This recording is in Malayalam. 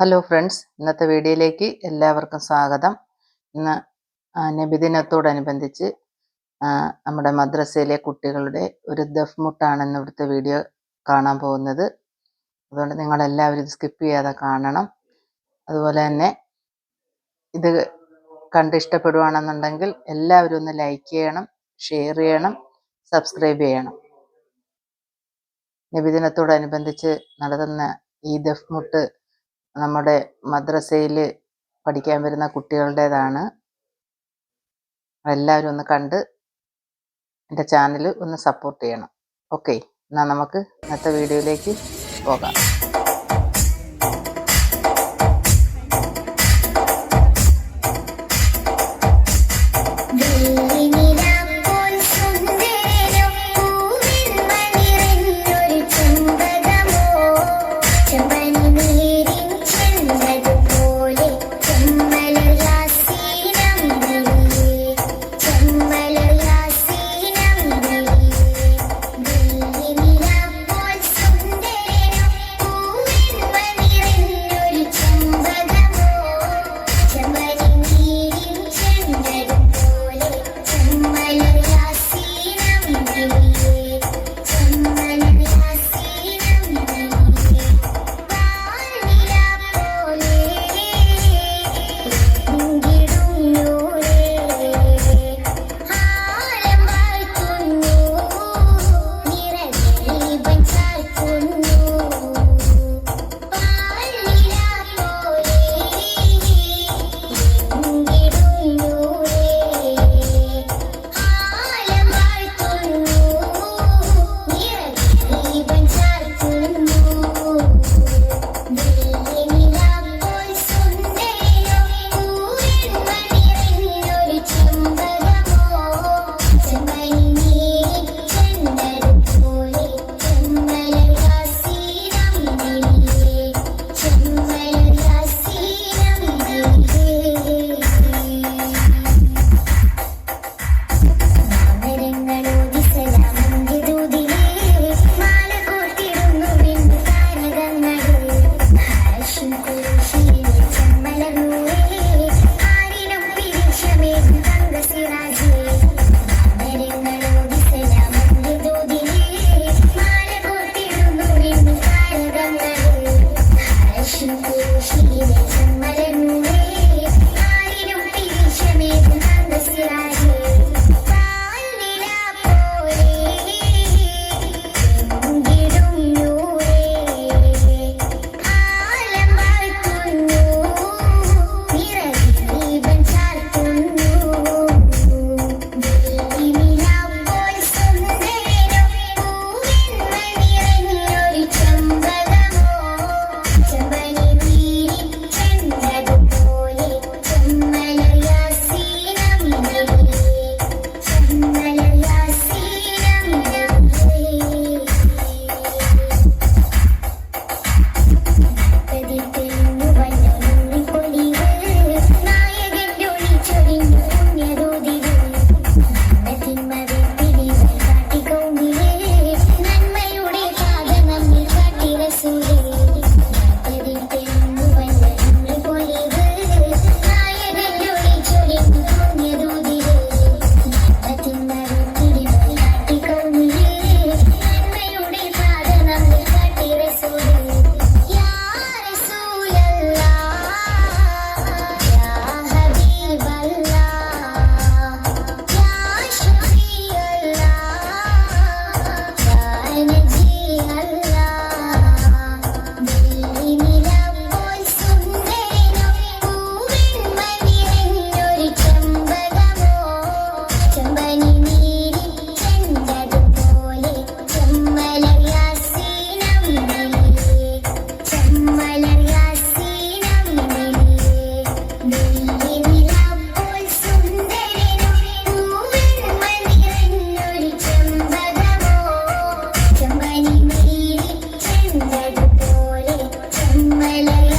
ഹലോ ഫ്രണ്ട്സ്, ഇന്നത്തെ വീഡിയോയിലേക്ക് എല്ലാവർക്കും സ്വാഗതം. ഇന്ന് നബിദിനത്തോടനുബന്ധിച്ച് നമ്മുടെ മദ്രസയിലെ കുട്ടികളുടെ ഒരു ദഫ്മുട്ടാണെന്ന് ഇവിടുത്തെ വീഡിയോ കാണാൻ പോകുന്നത്. അതുകൊണ്ട് നിങ്ങളെല്ലാവരും ഇത് സ്കിപ്പ് ചെയ്യാതെ കാണണം. അതുപോലെ തന്നെ ഇത് കണ്ട് ഇഷ്ടപ്പെടുവാണെന്നുണ്ടെങ്കിൽ എല്ലാവരും ഒന്ന് ലൈക്ക് ചെയ്യണം, ഷെയർ ചെയ്യണം, സബ്സ്ക്രൈബ് ചെയ്യണം. നബിദിനത്തോടനുബന്ധിച്ച് നടത്തുന്ന ഈ ദഫ്മുട്ട് നമ്മുടെ മദ്രസയിൽ പഠിക്കാൻ വരുന്ന കുട്ടികളുടേതാണ്. എല്ലാവരും ഒന്ന് കണ്ട് എൻ്റെ ചാനൽ ഒന്ന് സപ്പോർട്ട് ചെയ്യണം. ഓക്കെ, എന്നാൽ നമുക്ക് ഇന്നത്തെ വീഡിയോയിലേക്ക് പോകാം. Mala